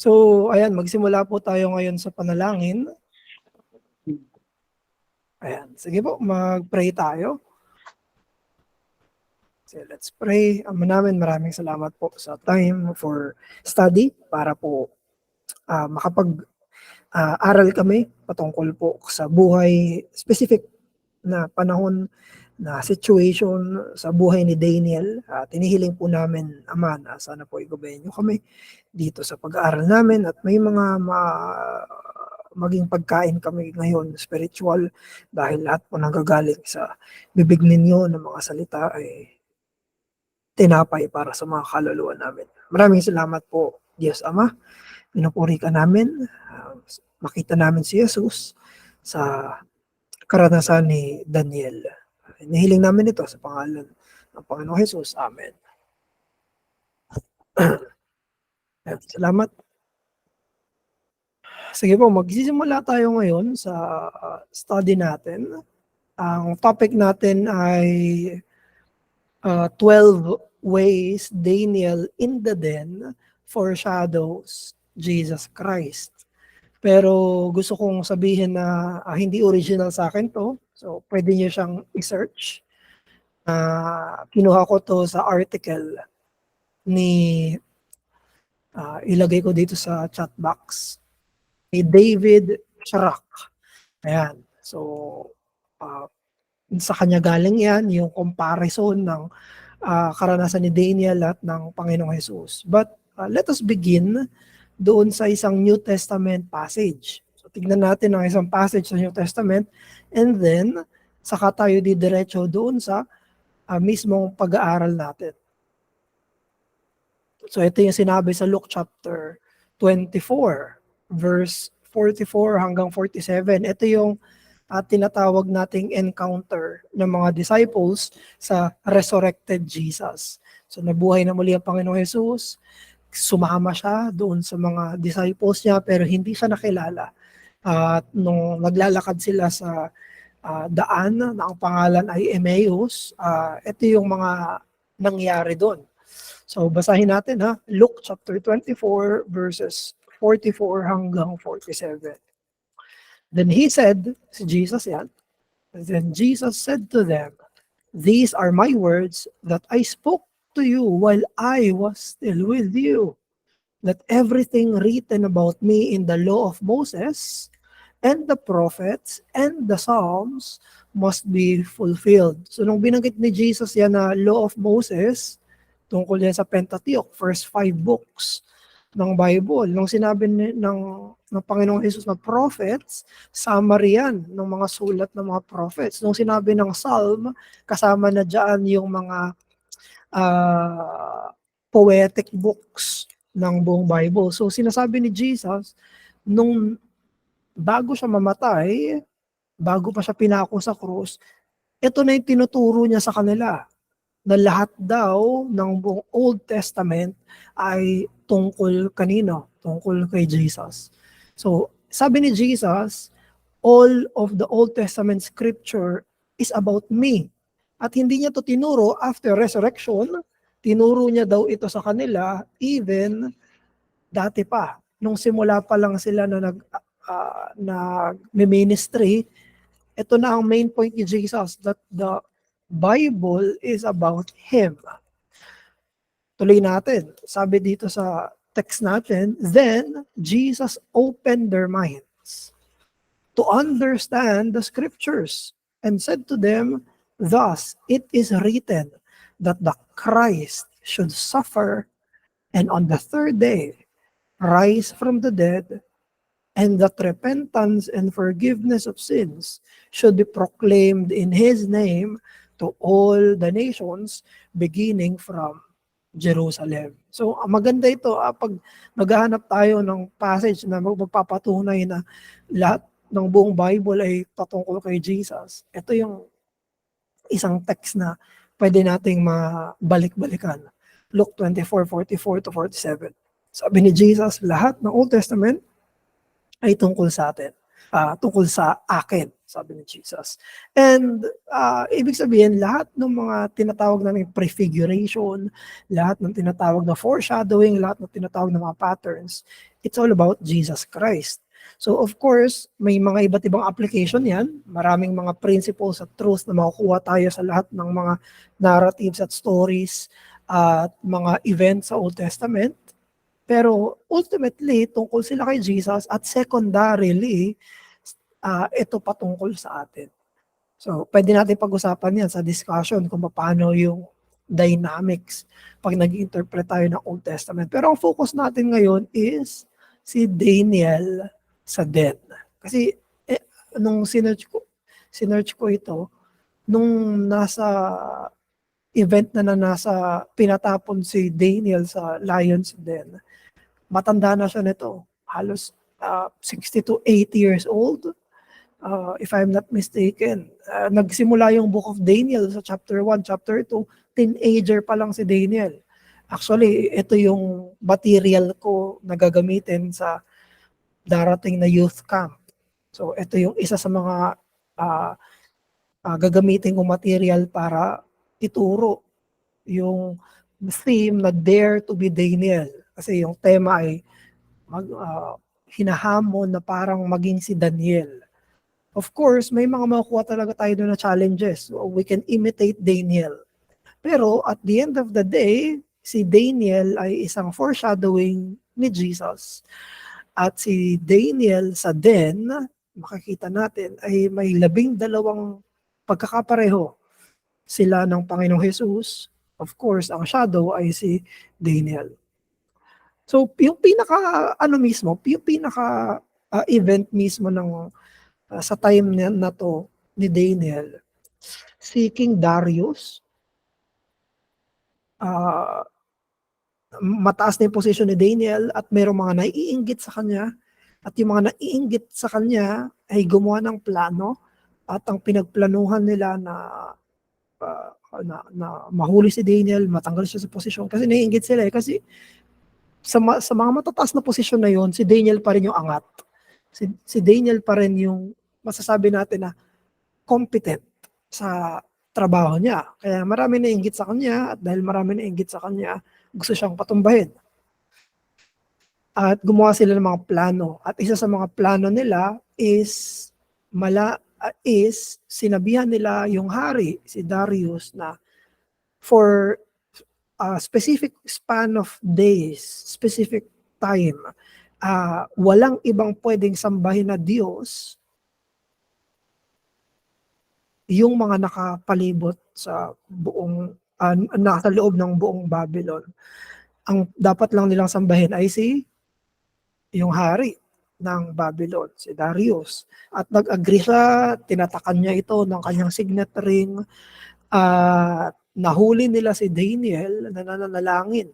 So, ayan, magsimula po tayo ngayon sa panalangin. Ayan, sige po, mag-pray tayo. So, let's pray. Ama namin, maraming salamat po sa time for study para po makapag-aral kami patungkol po sa buhay, specific na panahon na situation sa buhay ni Daniel. Tinihiling po namin, Ama, na sana po igabayan niyo kami dito sa pag-aaral namin at may mga maging pagkain kami ngayon spiritual dahil lahat po nanggagaling sa bibig ninyo ng mga salita ay tinapay para sa mga kaluluwa namin. Maraming salamat po, Diyos Ama. Pinupuri ka namin. Makita namin si Jesus sa karanasan ni Daniel. Nihiling namin ito sa pangalan ng Panginoong Jesus. Amen. Salamat. Sige po, magsisimula tayo ngayon sa study natin. Ang topic natin ay 12 ways Daniel in the den foreshadows Jesus Christ. Pero gusto kong sabihin na hindi original sa akin to. So, pwede niyo siyang i-search. Kinuha ko to sa article ni, ilagay ko dito sa chat box, ni David Schrack. Ayan. So, sa kanya galing yan, yung comparison ng karanasan ni Daniel at ng Panginoong Jesus. But let us begin doon sa isang New Testament passage. So, tignan natin ang isang passage sa New Testament and then saka tayo didiretso doon sa mismong pag-aaral natin. So, ito yung sinabi sa Luke chapter 24, verse 44 hanggang 47. Ito yung tinatawag nating encounter ng mga disciples sa resurrected Jesus. So, nabuhay na muli ang Panginoong Jesus. Sumama siya doon sa mga disciples niya pero hindi siya nakilala. At nung naglalakad sila sa daan na ang pangalan ay Emmaus, ito yung mga nangyari doon. So basahin natin Luke chapter 24 verses 44 hanggang 47. Then he said, si Jesus yan, then Jesus said to them, "These are my words that I spoke to you while I was still with you, that everything written about me in the law of Moses and the prophets and the Psalms must be fulfilled." So nung binanggit ni Jesus yan na law of Moses, tungkol yan sa Pentateuch, first 5 books ng Bible. Nung sinabi ng Panginoong Jesus na prophets, summary yan ng mga sulat ng mga prophets. Nung sinabi ng Psalm, kasama na dyan yung mga poetic books ng buong Bible. So sinasabi ni Jesus, nung bago siya mamatay, bago pa siya pinako sa krus, ito na yung tinuturo niya sa kanila, na lahat daw ng buong Old Testament ay tungkol kanino? Tungkol kay Jesus. So sabi ni Jesus, all of the Old Testament scripture is about me. At hindi niya to tinuro after resurrection, tinuro niya daw ito sa kanila even dati pa. Nung simula pa lang sila na nag-ministry, ito na ang main point ni Jesus, that the Bible is about Him. Tuloy natin. Sabi dito sa text natin, then Jesus opened their minds to understand the scriptures and said to them, "Thus it is written that the Christ should suffer and on the third day rise from the dead, and that repentance and forgiveness of sins should be proclaimed in His name to all the nations, beginning from Jerusalem." So, maganda ito pag naghahanap tayo ng passage na magpapatunay na lahat ng buong Bible ay patungkol kay Jesus. Ito yung isang text na pwede nating mabalik-balikan. Luke 24:44 to 47. Sabi ni Jesus, lahat ng Old Testament ay tungkol sa atin. tungkol sa akin, sabi ni Jesus. And ibig sabihin, lahat ng mga tinatawag namin prefiguration, lahat ng tinatawag na foreshadowing, lahat ng tinatawag na mga patterns, it's all about Jesus Christ. So of course, may mga iba't ibang application yan. Maraming mga principles at truths na makukuha tayo sa lahat ng mga narratives at stories at mga events sa Old Testament. Pero ultimately, tungkol sila kay Jesus at secondarily, ito patungkol sa atin. So, pwede natin pag-usapan yan sa discussion kung paano yung dynamics pag nag-interpret tayo ng Old Testament. Pero ang focus natin ngayon is si Daniel sa den. Kasi nung sinerch ko ito, nung nasa event na nasa pinatapon si Daniel sa Lion's Den, matanda na siya nito. Halos 60 to 80 years old. If I'm not mistaken. Nagsimula yung Book of Daniel sa chapter 1, chapter 2. Teenager pa lang si Daniel. Actually, ito yung material ko na gagamitin sa darating na youth camp. So, ito yung isa sa mga gagamitin kong material para ituro yung theme na Dare to be Daniel. Kasi yung tema ay hinahamon na parang maging si Daniel. Of course, may mga makukuha talaga tayo doon na challenges. So we can imitate Daniel. Pero at the end of the day, si Daniel ay isang foreshadowing ni Jesus. At si Daniel sa den, makikita natin, ay may 12 pagkakapareho sila ng Panginoong Jesus. Of course, ang shadow ay si Daniel. So, yung pinaka event mismo ng sa time na to ni Daniel, si King Darius, mataas na yung posisyon ni Daniel at mayroong mga naiinggit sa kanya at yung mga naiinggit sa kanya ay gumawa ng plano at ang pinagplanuhan nila na mahuli si Daniel, matanggal siya sa posisyon kasi naiinggit sila kasi sa mga matataas na posisyon na yon, si Daniel pa rin yung angat. Si Daniel pa rin yung masasabi natin na competent sa trabaho niya. Kaya marami naiinggit sa kanya at dahil marami naiinggit sa kanya, gusto siyang patumbahin. At gumawa sila ng mga plano. At isa sa mga plano nila is sinabihan nila yung hari, si Darius, na for a specific span of days, specific time, walang ibang pwedeng sambahin na Diyos yung mga nakapalibot sa buong nasa loob ng buong Babylon. Ang dapat lang nilang sambahin ay yung hari ng Babylon, si Darius. At nag-agree siya, tinatakan niya ito ng kanyang signet ring, nahuli nila si Daniel na nananalangin.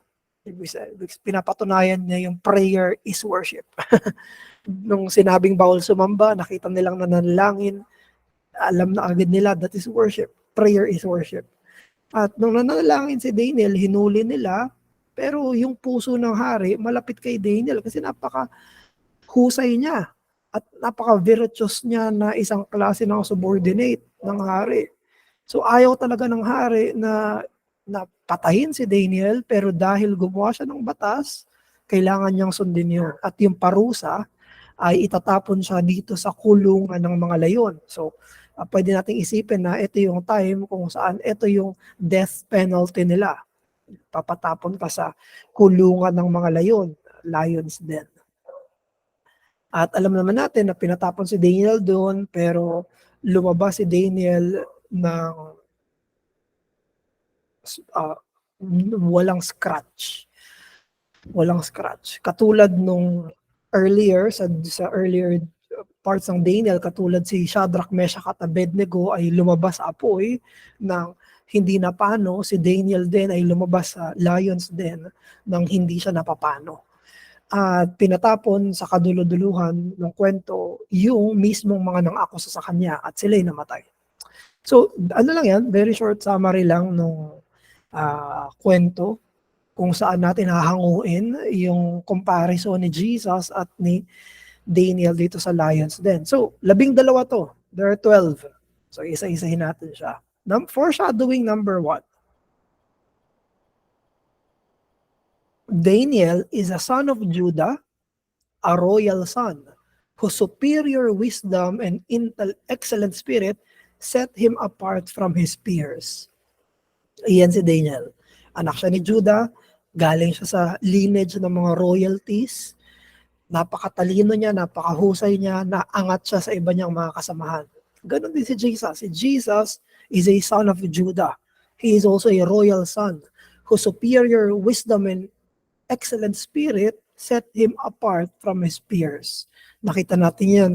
Pinapatunayan niya yung prayer is worship. Nung sinabing bawal sumamba, nakita nilang nananalangin, alam na agad nila that is worship. Prayer is worship. At nung nananalangin si Daniel, hinuli nila, pero yung puso ng hari malapit kay Daniel kasi napaka-husay niya at napaka-virtuous niya na isang klase ng subordinate ng hari. So ayaw talaga ng hari na patayin si Daniel, pero dahil gumawa siya ng batas, kailangan niyang sundin yun. At yung parusa ay itatapon siya dito sa kulungan ng mga layon. So pwede nating isipin na ito yung time kung saan ito yung death penalty nila. Papatapon ka sa kulungan ng mga layon, Lion's Den. At alam naman natin na pinatapon si Daniel doon, pero lumabas si Daniel ng walang scratch. Walang scratch. Katulad nung earlier, sa earlier parts ng Daniel, katulad si Shadrach, Meshach at Abednego ay lumabas sa apoy ng hindi napano, si Daniel din ay lumabas sa Lion's Den nang hindi siya napapano. At pinatapon sa kaduluduluhan ng kwento yung mismong mga nang-akusa sa kanya at sila'y namatay. So, ano lang yan, very short summary lang nung kwento kung saan natin hahanguin yung comparison ni Jesus at ni Daniel dito sa lions den. So, 12 to. There are 12. So, isa-isahin natin siya. Foreshadowing number 1. Daniel is a son of Judah, a royal son, whose superior wisdom and excellent spirit set him apart from his peers. Iyan si Daniel. Anak siya ni Judah, galing siya sa lineage ng mga royalties. Napakatalino niya, napakahusay niya, naangat siya sa iba niyang mga kasamahan. Ganon din si Jesus. Si Jesus is a son of Judah. He is also a royal son, whose superior wisdom and excellent spirit set him apart from his peers. Nakita natin yan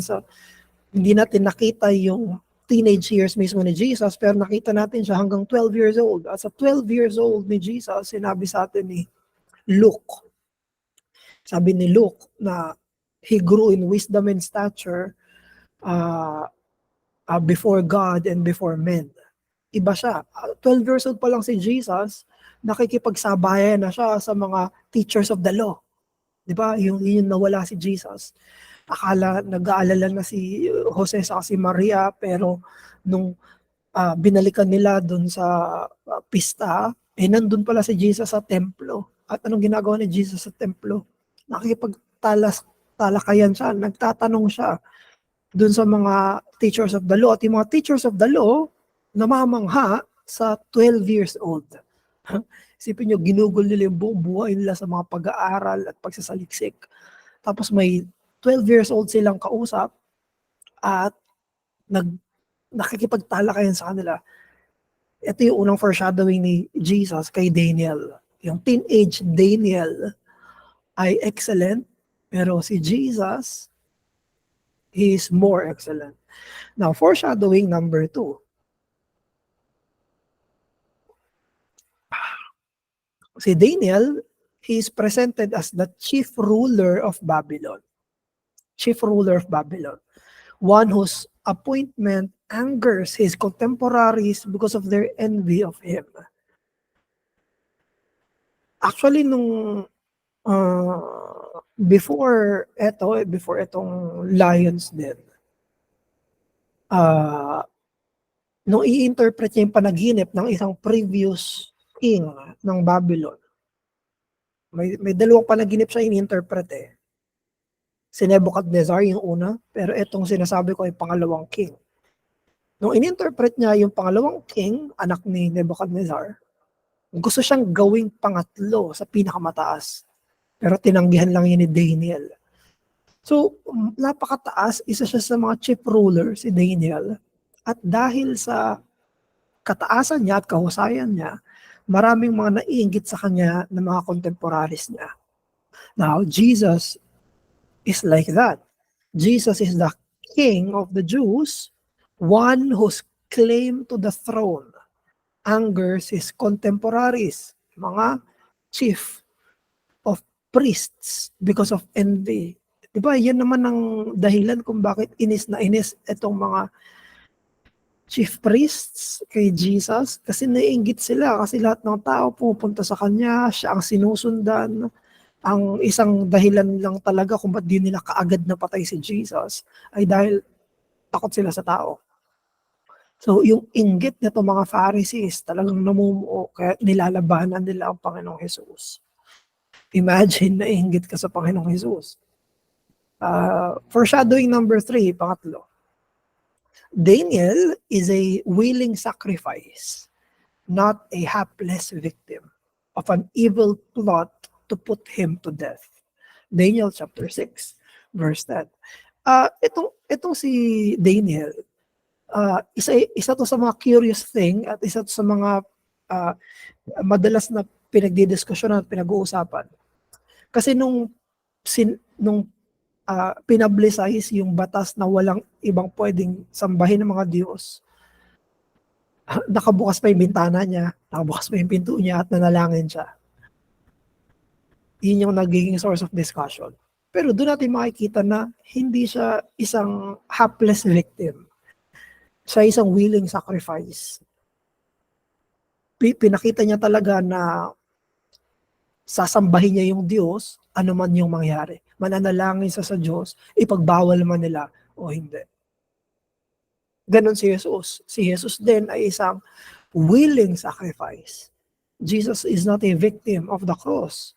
hindi natin nakita yung teenage years mismo ni Jesus, pero nakita natin siya hanggang 12 years old. At sa 12 years old ni Jesus, sinabi sa atin ni Luke. Sabi ni Luke na he grew in wisdom and stature before God and before men. Iba siya. 12 years old pa lang si Jesus, nakikipagsabayan na siya sa mga teachers of the law. Di ba? Yung nawala si Jesus. Nag-aalala na si Jose sa si Maria, pero nung binalikan nila dun sa pista, nandun pala si Jesus sa templo. At anong ginagawa ni Jesus sa templo? Nakikipagtalakayan siya, nagtatanong siya dun sa mga teachers of the law. At yung mga teachers of the law, namamangha sa 12 years old. Isipin nyo, ginugol nila yung buong buhay nila sa mga pag-aaral at pagsasaliksik. Tapos may 12 years old silang kausap at nakikipagtalakayan sa kanila. Ito yung unang foreshadowing ni Jesus kay Daniel. Yung teenage Daniel ay excellent, pero si Jesus, he is more excellent. Now, foreshadowing number 2. Si Daniel, he is presented as the chief ruler of Babylon. Chief ruler of Babylon. One whose appointment angers his contemporaries because of their envy of him. Actually, nung before itong lions din, nung i-interpret niya yung panaginip ng isang previous king ng Babylon, may dalawang panaginip siya in-interpret eh. Si Nebuchadnezzar yung una, pero itong sinasabi ko ay pangalawang king. Nung in-interpret niya yung pangalawang king, anak ni Nebuchadnezzar, gusto siyang gawing pangatlo sa pinakamataas. Pero tinanggihan lang yun ni Daniel. So, napakataas, isa siya sa mga chief ruler, si Daniel. At dahil sa kataasan niya at kahusayan niya, maraming mga naiinggit sa kanya ng mga contemporaries niya. Now, Jesus is like that. Jesus is the King of the Jews, one whose claim to the throne angers his contemporaries, mga chief of priests because of envy. Diba, yan naman ang dahilan kung bakit inis na inis itong mga chief priests kay Jesus, kasi naiinggit sila kasi lahat ng tao pupunta sa kanya, siya ang sinusundan. Ang isang dahilan lang talaga kung ba't di nila kaagad napatay si Jesus ay dahil takot sila sa tao. So yung inggit nito mga Pharisees talagang namumuo, kaya nilalabanan nila ang Panginoong Jesus. Imagine na inggit ka sa Panginoong Jesus. Foreshadowing number 3, pangatlo. Daniel is a willing sacrifice, not a hapless victim of an evil plot to put him to death. Daniel chapter 6, verse 10. Itong si Daniel, isa to sa mga curious thing at isa to sa mga madalas na pinagdidiskusyonan at pinag-uusapan. Kasi nung pinablicize yung batas na walang ibang pwedeng sambahin ng mga Diyos, nakabukas pa yung bintana niya, nakabukas pa yung pinto niya at nanalangin siya. Yun yung nagiging source of discussion. Pero doon natin makikita na hindi siya isang hapless victim. Siya isang willing sacrifice. Pinakita niya talaga na sasambahin niya yung Diyos, ano man yung mangyari. mananalangin sa Diyos, ipagbawal man nila o hindi. Ganon si Jesus. Si Jesus din ay isang willing sacrifice. Jesus is not a victim of the cross,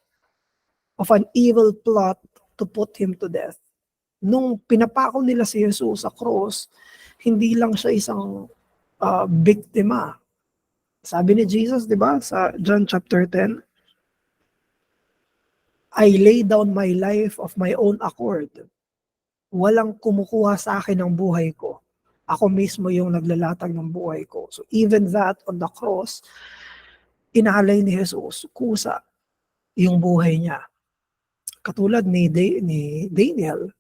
of an evil plot to put him to death. Nung pinapako nila si Jesus sa cross, hindi lang siya isang biktima. Sabi ni Jesus, di ba, sa John chapter 10, I lay down my life of my own accord. Walang kumukuha sa akin ng buhay ko. Ako mismo yung naglalatag ng buhay ko. So even that on the cross, inalay ni Jesus kusa yung buhay niya. Katulad ni Daniel,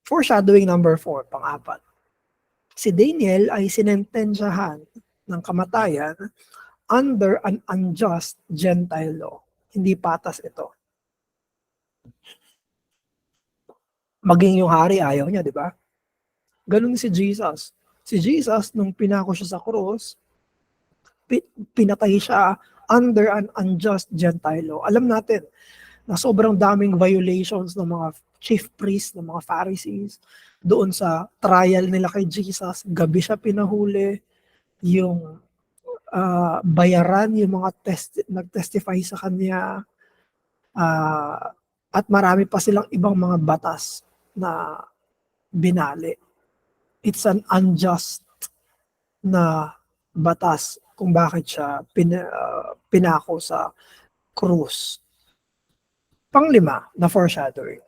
foreshadowing number 4, pang-apat. Si Daniel ay sinentensyahan ng kamatayan under an unjust Gentile law. Hindi patas ito. Maging yung hari, ayaw niya, di ba? Ganun si Jesus. Si Jesus, nung pinako siya sa cross, pinatay siya under an unjust Gentile law. Alam natin na sobrang daming violations ng mga chief priests, ng mga Pharisees, doon sa trial nila kay Jesus. Gabi siya pinahuli, yung bayaran, yung mga nag-testify sa kanya, at marami pa silang ibang mga batas na binali. It's an unjust na batas kung bakit siya pinako sa krus. Panglima na foreshadowing.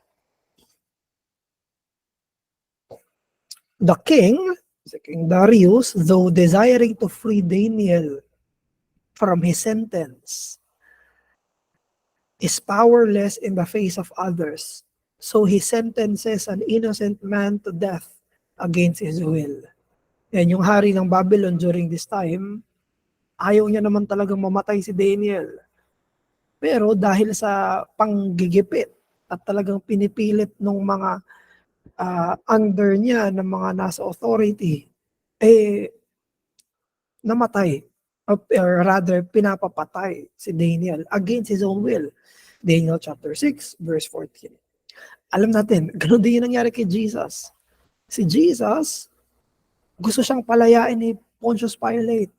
The king Darius, though desiring to free Daniel from his sentence, is powerless in the face of others. So he sentences an innocent man to death against his will. Yan yung hari ng Babylon during this time, ayaw niya naman talagang mamatay si Daniel. Pero dahil sa panggigipit at talagang pinipilit ng mga under niya, ng mga nasa authority, namatay. Or rather, pinapapatay si Daniel against his own will. Daniel chapter 6, verse 14. Alam natin, ganoon din yung nangyari kay Jesus. Si Jesus, gusto siyang palayain ni Pontius Pilate.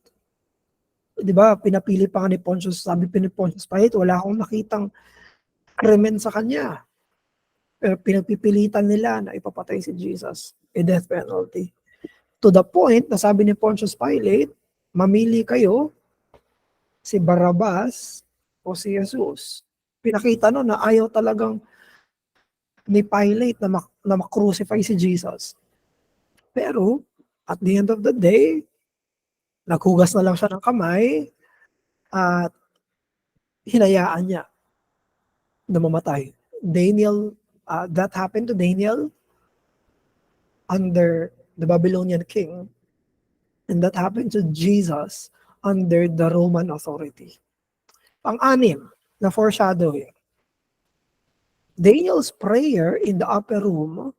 Di ba, pinapili pa nga ni Pontius, sabi pa ni Pontius Pilate, wala akong nakitang krimen sa kanya. Pero pinagpipilitan nila na ipapatay si Jesus, a death penalty. To the point na sabi ni Pontius Pilate, mamili kayo, si Barabbas o si Jesus. Pinakita no na ayaw talagang ni Pilate na makrucify si Jesus. Pero, at the end of the day, naghugas na lang siya ng kamay at hinayaan niya na mamatay. Daniel, that happened to Daniel under the Babylonian king, and that happened to Jesus under the Roman authority. Pang-anim na foreshadowing. Daniel's prayer in the upper room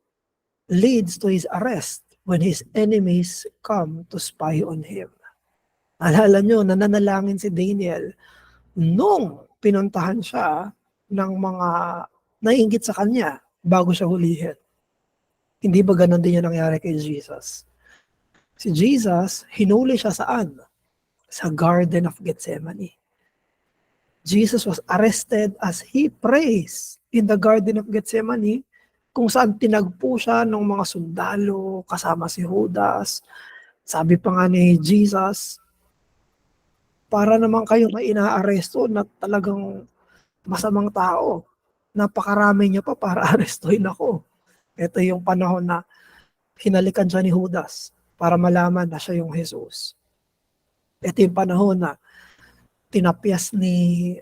leads to his arrest when his enemies come to spy on him. Alala nyo, nananalangin si Daniel nung pinuntahan siya ng mga naiinggit sa kanya bago siya hulihin. Hindi ba ganun din yung nangyari kay Jesus? Si Jesus, hinuli siya saan? Sa Garden of Gethsemane. Jesus was arrested as he prays in the Garden of Gethsemane, kung saan tinagpo siya ng mga sundalo kasama si Judas. Sabi pa nga ni Jesus, para naman kayo na inaaresto na talagang masamang tao. Napakarami niyo pa para arestuhin ako. Ito yung panahon na hinalikan siya ni Judas para malaman na siya yung Jesus. Ito yung panahon na tinapyas ni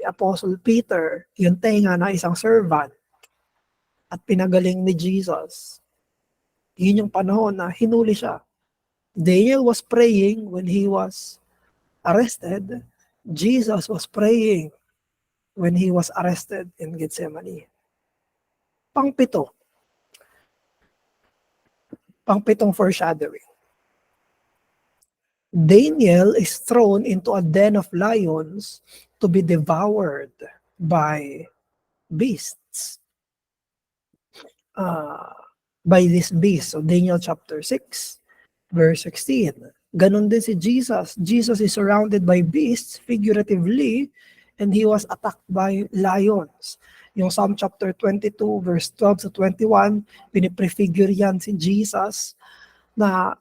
Apostle Peter yung tenga na isang servant at pinagaling ni Jesus. Yun yung panahon na hinuli siya. Daniel was praying when he was arrested. Jesus was praying when he was arrested in Gethsemane. Pangpitong foreshadowing. Daniel is thrown into a den of lions to be devoured by beasts by this beast. So Daniel chapter 6, verse 16. Ganon din si Jesus. Jesus is surrounded by beasts, figuratively, and he was attacked by lions. Yung Psalm chapter 22, verse 12 to 21, piniprefigure yan si Jesus na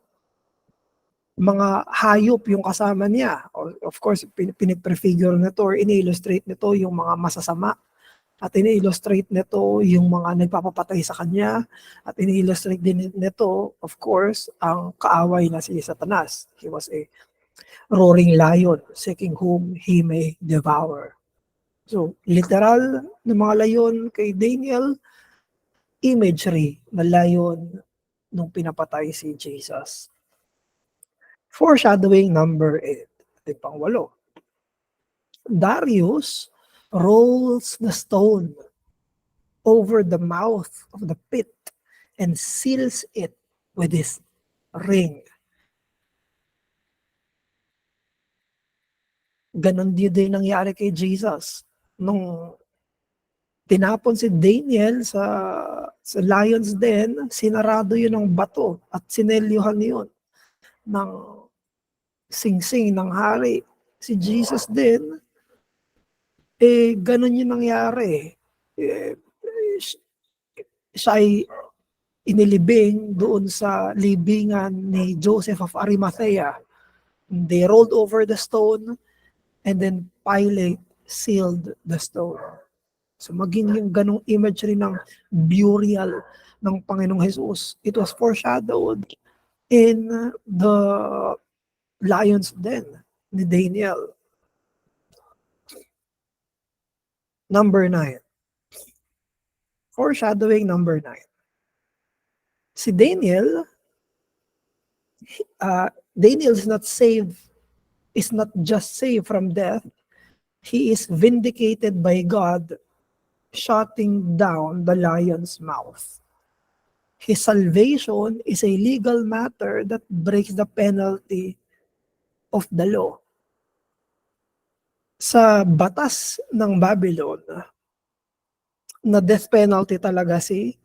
mga hayop yung kasama niya. Of course, piniprefigure nito or in-illustrate nito yung mga masasama. At in-illustrate nito yung mga nagpapapatay sa kanya. At in-illustrate din nito, of course, ang kaaway na si Satanas. He was a roaring lion, seeking whom he may devour. So, literal na mga layon kay Daniel, imagery na layon nung pinapatay si Jesus. Foreshadowing number 8. Ating pang-8. Darius rolls the stone over the mouth of the pit and seals it with his ring. Ganon din nangyari kay Jesus. Nung tinapon si Daniel sa lion's den, sinarado yun ng bato at sinelyuhan yun ng singsing ng hari. Si Jesus din, ganon yung nangyari. Siya ay inilibing doon sa libingan ni Joseph of Arimathea. They rolled over the stone and then Pilate sealed the stone. So maging yung ganong imagery ng burial ng Panginoong Jesus, it was foreshadowed in the lion's den ni Daniel. Number 9. Foreshadowing number 9. Si Daniel is not just saved from death, he is vindicated by God, shutting down the lion's mouth. His salvation is a legal matter that breaks the penalty of the law. Sa batas ng Babylon, na death penalty talaga si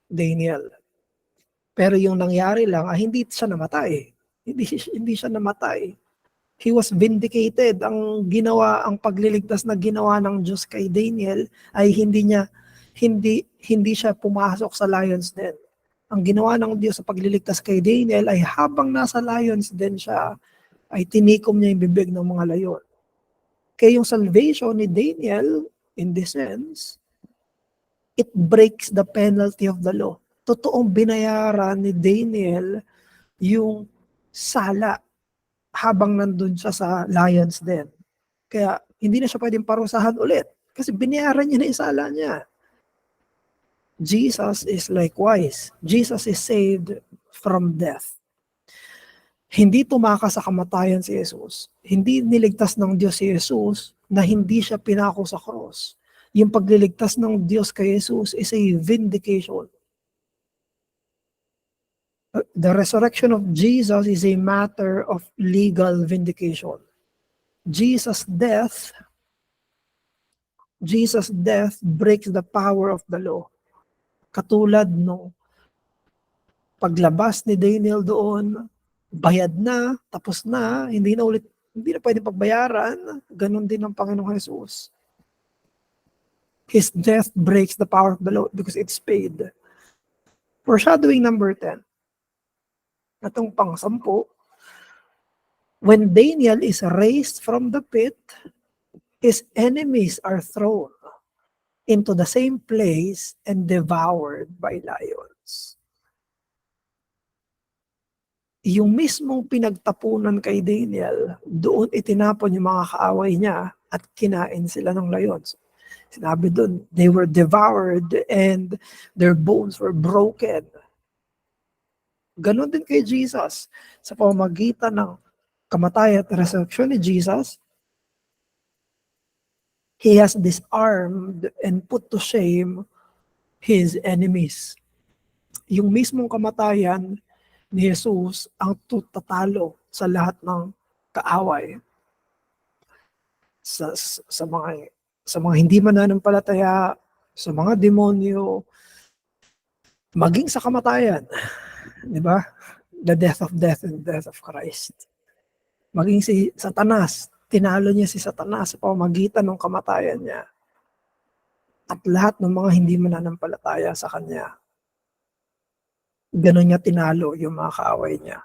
Daniel. Pero yung nangyari lang, hindi siya namatay. Hindi siya namatay. He was vindicated. Ang pagliligtas na ginawa ng Diyos kay Daniel ay hindi siya pumasok sa lion's den. Ang ginawa ng Diyos sa pagliligtas kay Daniel ay habang nasa lion's den siya, ay tinikom niya yung bibig ng mga layon. Kaya yung salvation ni Daniel, in this sense, it breaks the penalty of the law. Totoong binayaran ni Daniel yung sala habang nandun siya sa lion's den. Kaya hindi na siya pwedeng parusahan ulit kasi binayaran niya na yung sala niya. Jesus is likewise. Jesus is saved from death. Hindi tumakas sa kamatayan si Jesus. Hindi niligtas ng Diyos si Jesus na hindi siya pinako sa cross. Yung pagliligtas ng Diyos kay Jesus is a vindication. The resurrection of Jesus is a matter of legal vindication. Jesus' death breaks the power of the law. Katulad nung paglabas ni Daniel doon, bayad na, tapos na, hindi na pwedeng pagbayaran, ganun din ang Panginoong Jesus. His death breaks the power of the law because it's paid. Foreshadowing number 10. Itong pang-10, when Daniel is raised from the pit, his enemies are thrown into the same place and devoured by lions. Yung mismong pinagtapunan kay Daniel, doon itinapon yung mga kaaway niya at kinain sila ng lions. Sinabi doon, they were devoured and their bones were broken. Ganon din kay Jesus. Sa pamamagitan ng kamatayan at resurrection ni Jesus, He has disarmed and put to shame His enemies. Yung mismong kamatayan ni Jesus ang tutatalo sa lahat ng kaaway. Sa mga sa mga hindi mananampalataya, sa mga demonyo, maging sa kamatayan. Di ba? The death of death and the death of Christ. Maging si Satanas, tinalo niya si Satanas sa pamamagitan ng kamatayan niya. At lahat ng mga hindi mananampalataya sa kanya. Ganon niya tinalo yung mga kaaway niya.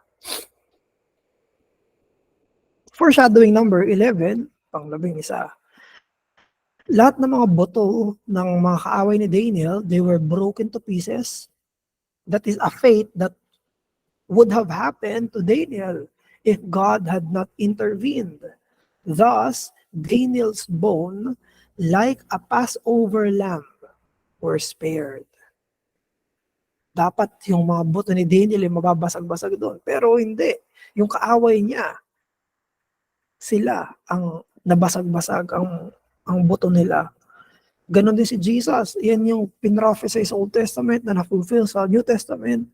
Foreshadowing number 11, pang-11. Lahat ng mga boto ng mga kaaway ni Daniel, they were broken to pieces. That is a fate that would have happened to Daniel if God had not intervened. Thus, Daniel's bone, like a Passover lamb, were spared. Dapat yung mga boto ni Daniel ay mababasag-basag doon. Pero hindi. Yung kaaway niya, sila ang nabasag-basag ang boto nila. Ganon din si Jesus. Yan yung pinrophesy sa Old Testament na na-fulfill sa New Testament.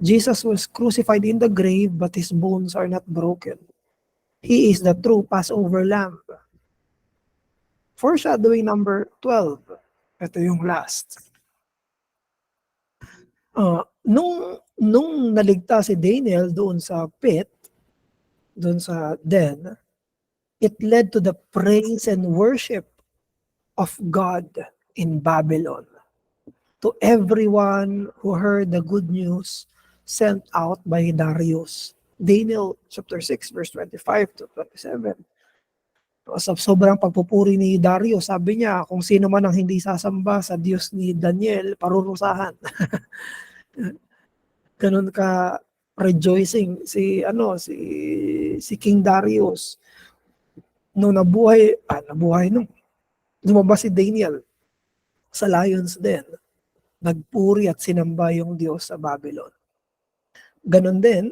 Jesus was crucified in the grave, but his bones are not broken. He is the true Passover lamb. Foreshadowing number 12. Ito yung last. Nung naligtas si Daniel doon sa pit, doon sa den, it led to the praise and worship of God in Babylon. To everyone who heard the good news sent out by Darius. Daniel chapter 6 verse 25 to 27. Sa sobrang pagpupuri ni Darius, sabi niya, kung sino man ang hindi sasamba sa Diyos ni Daniel, parurusahan. Ganun ka rejoicing si King Darius nung nabuhay nung lumabas si Daniel sa lions den, nagpuri at sinamba yung Diyos sa Babylon. Ganon din,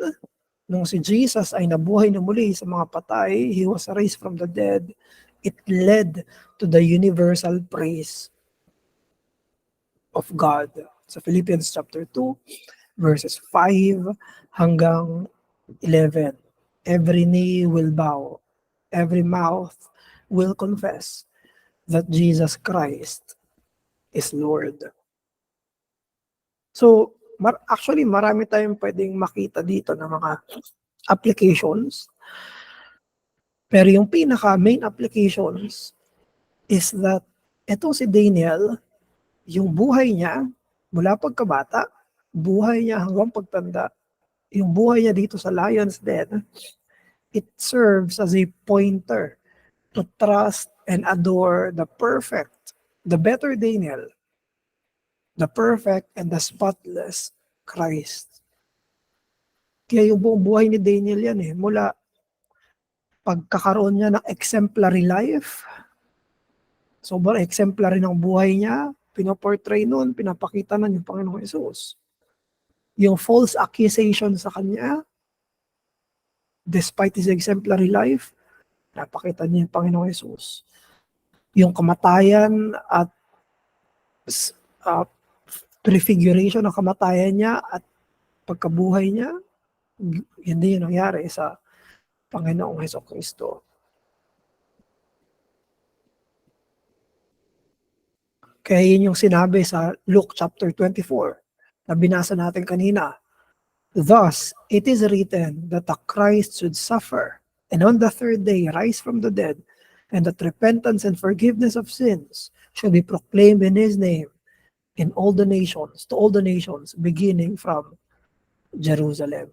nung si Jesus ay nabuhay na muli sa mga patay, he was raised from the dead, it led to the universal praise of God. Sa Philippians chapter 2, verses 5 hanggang 11. Every knee will bow, every mouth will confess that Jesus Christ is Lord. So, actually, marami tayong pwedeng makita dito ng mga applications. Pero yung pinaka-main applications is that etong si Daniel, yung buhay niya, mula pagkabata, buhay niya hanggang pagtanda, yung buhay niya dito sa Lion's Den, it serves as a pointer to trust and adore the perfect, the better Daniel, the perfect and the spotless Christ. Kaya yung buong buhay ni Daniel yan mula pagkakaroon niya ng exemplary life, sobrang exemplary ng buhay niya, pinoportray nun, pinapakita nun yung Panginoong Hesus. Yung false accusation sa kanya, despite his exemplary life, napakita niya yung Panginoong Hesus. Yung kamatayan at prefiguration ng kamatayan niya at pagkabuhay niya, hindi yun nangyari sa Panginoong Hesukristo. Kaya yun yung sinabi sa Luke chapter 24 na binasa natin kanina. Thus, it is written that the Christ should suffer and on the third day rise from the dead, and that repentance and forgiveness of sins should be proclaimed in his name in all the nations, to all the nations, beginning from Jerusalem.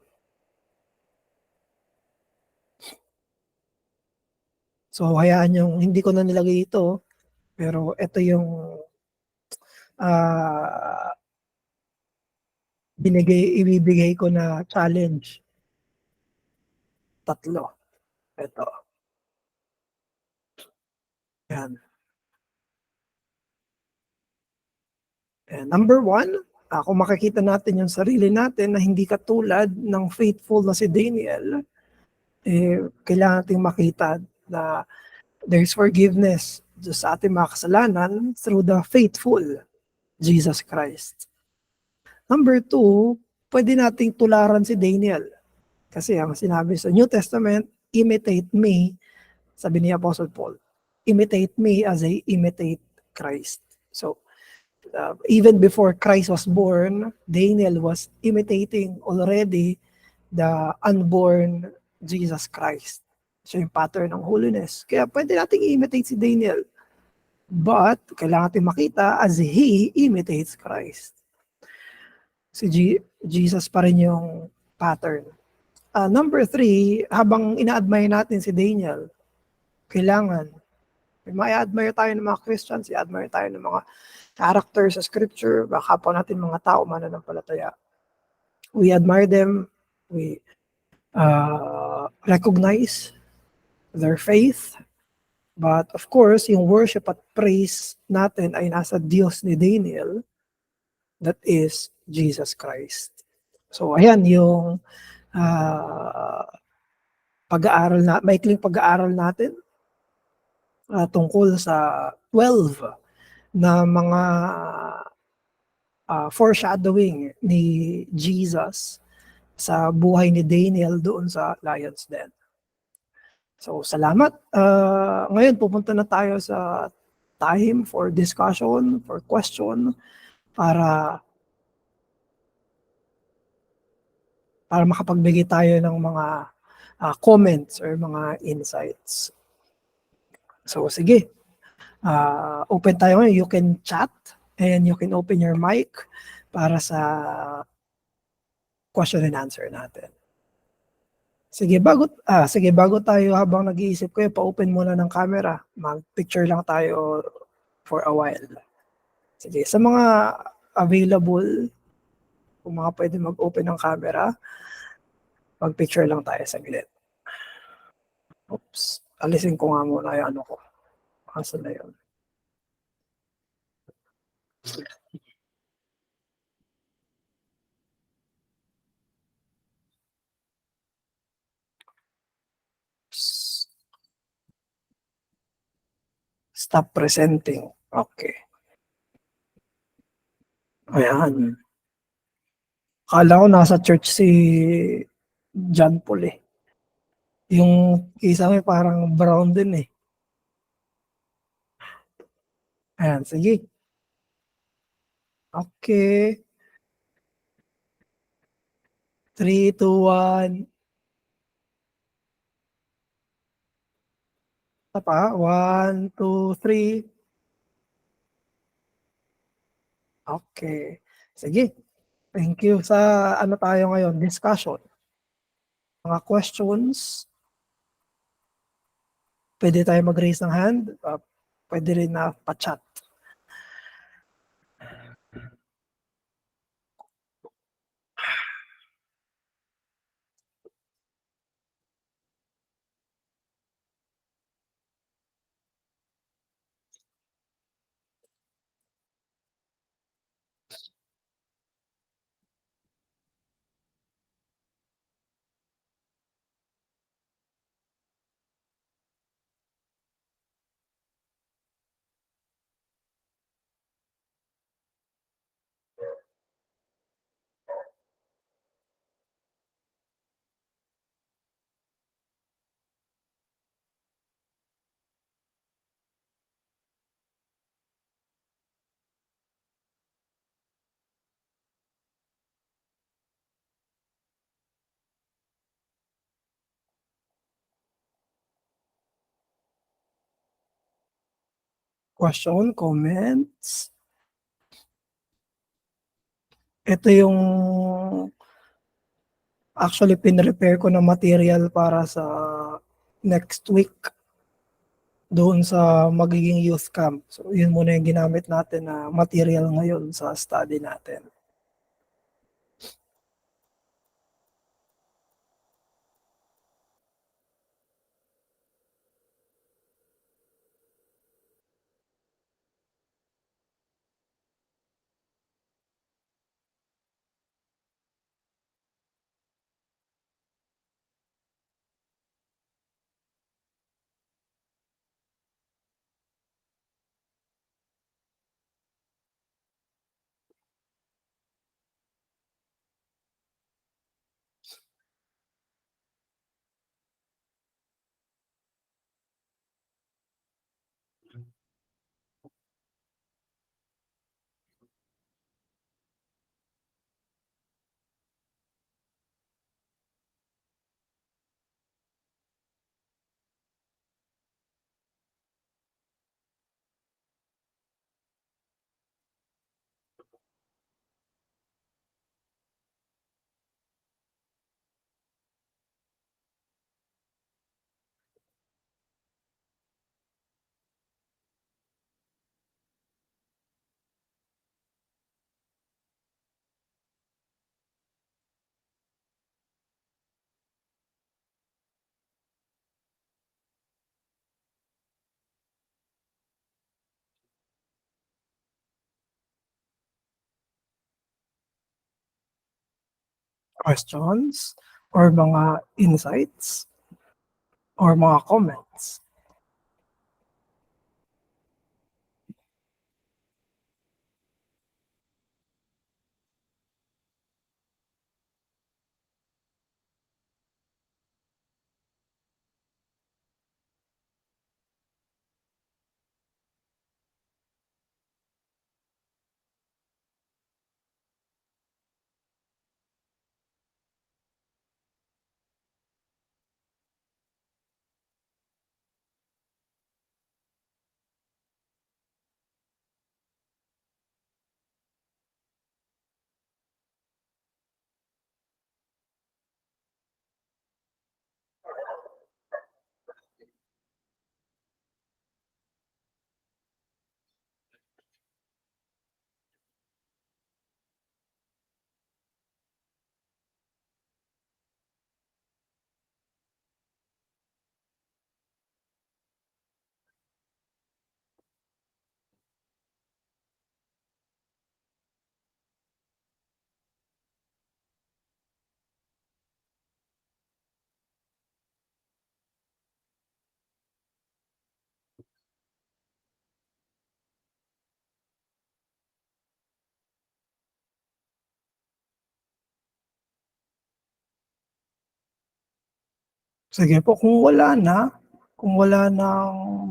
So, hayaan yung, hindi ko na nilagay ito, pero ito yung ibibigay ko na challenge. 3. Ito. Yan. And number 1, kung makikita natin yung sarili natin na hindi katulad ng faithful na si Daniel, kailangan natin makita na there's forgiveness sa ating mga kasalanan through the faithful Jesus Christ. Number 2, pwede nating tularan si Daniel. Kasi ang sinabi sa New Testament, imitate me, sabi ni Apostle Paul. imitate me as I imitate Christ. So even before Christ was born, Daniel was imitating already the unborn Jesus Christ. So yung pattern ng holiness. Kaya pwede nating i-imitate si Daniel. But kailangan natin makita as he imitates Christ. Si Jesus pa rin yung pattern. Number 3, habang ina-admire natin si Daniel, kailangan may admire tayo ng mga Christians, i-admire tayo ng mga characters sa scripture, baka po natin mga tao mananampalataya. We admire them, we recognize their faith, but of course, yung worship at praise natin ay nasa Diyos ni Daniel, that is Jesus Christ. So ayan yung pag-aaral na, maikling pag-aaral natin tungkol sa 12 na mga foreshadowing ni Jesus sa buhay ni Daniel doon sa Lion's Den. So salamat. Ngayon pupunta na tayo sa time for discussion, for question, para makapagbigay tayo ng mga comments or mga insights. So sige, open tayo ngayon. You can chat and you can open your mic para sa question and answer natin. Sige, bago tayo, habang nag-iisip ko, pa-open muna ng camera. Mag-picture lang tayo for a while. Sige, sa mga available, kung mga pwede mag-open ng camera, mag-picture lang tayo saglit. Oops, alisin ko nga muna yung ano ko. Asa na yun? Stop presenting. Okay. Ayan. Akala ko nasa church si John Paul eh. Yung isa may parang brown din eh. Ayan, sige. Okay. 3, 2, 1. Isa pa. 1, 2, 3. Okay. Sige. Thank you. Sa ano tayo ngayon? Discussion. Mga questions. Pwede tayo mag-raise ng hand. Pwede rin na pa-chat. Question, comments. Ito yung actually pinrepare ko na material para sa next week doon sa magiging youth camp. So yun muna yung ginamit natin na material ngayon sa study natin. questions or mga insights or mga comments? Sige po, kung wala ng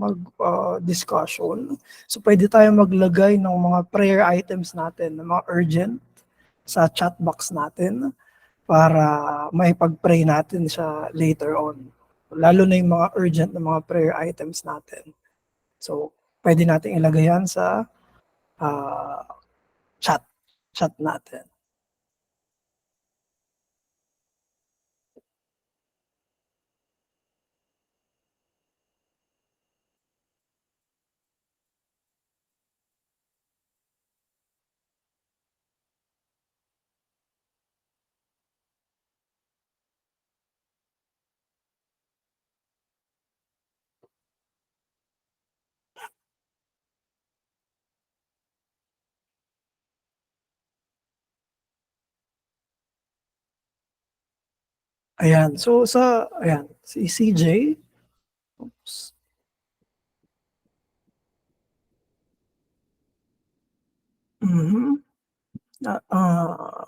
discussion, so puwede tayong maglagay ng mga prayer items natin, ng mga urgent sa chat box natin para maipag-pray natin siya later on. Lalo na yung mga urgent na mga prayer items natin. So, puwede nating ilagay yan sa ah, chat chat natin. Ayan, so si CJ, oops, mhm, ah, ah,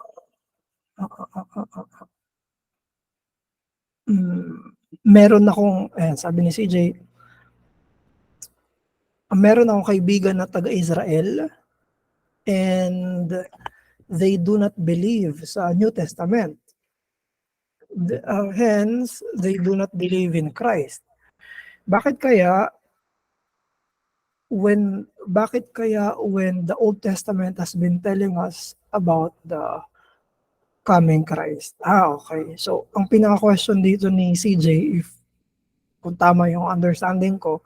meron akong ayan sabi ni CJ, meron akong kaibigan na taga-Israel and they do not believe sa New Testament. Hence, they do not believe in Christ. Bakit kaya when the Old Testament has been telling us about the coming Christ? Okay. So, ang pinaka-question dito ni CJ, if kung tama yung understanding ko,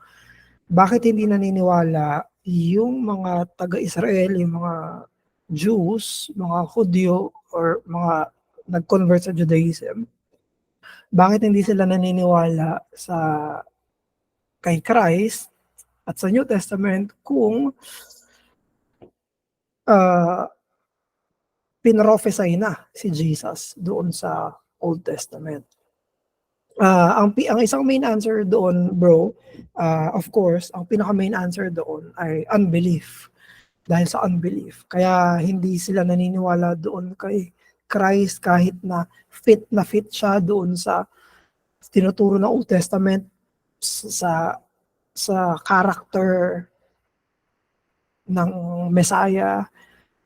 bakit hindi naniniwala yung mga taga-Israel, yung mga Jews, mga Hudyo, or mga nag-convert sa Judaism, bakit hindi sila naniniwala sa kay Christ at sa New Testament kung ah, pinrophesy na si Jesus doon sa Old Testament? Ang isang main answer doon, bro, of course, ang pinaka-main answer doon ay unbelief. Dahil sa unbelief. Kaya hindi sila naniniwala doon kay Christ kahit na fit siya doon sa tinuturo ng Old Testament sa character ng Messiah,